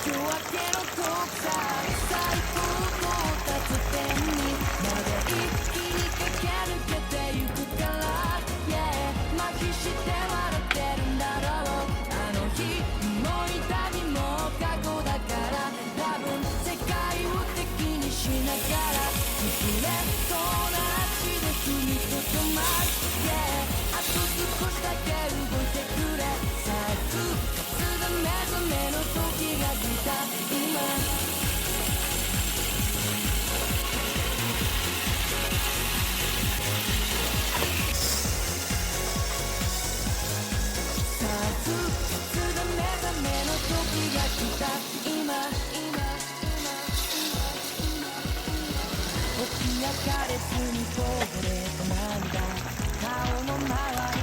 夜明けの遠くさ最高到達点にまで一気に駆け抜けてゆくから、yeah、麻痺して笑ってるんだろう、あの日も痛みも過去だから、多分世界を敵にしながら崩れそうな足で踏みとどまる、yeah、あと少しだけ動いてくれ、再復活が目覚めの時が来た今、さあ復活が目覚めの時が来た今、起き上がれずにこぼれた涙、顔の周り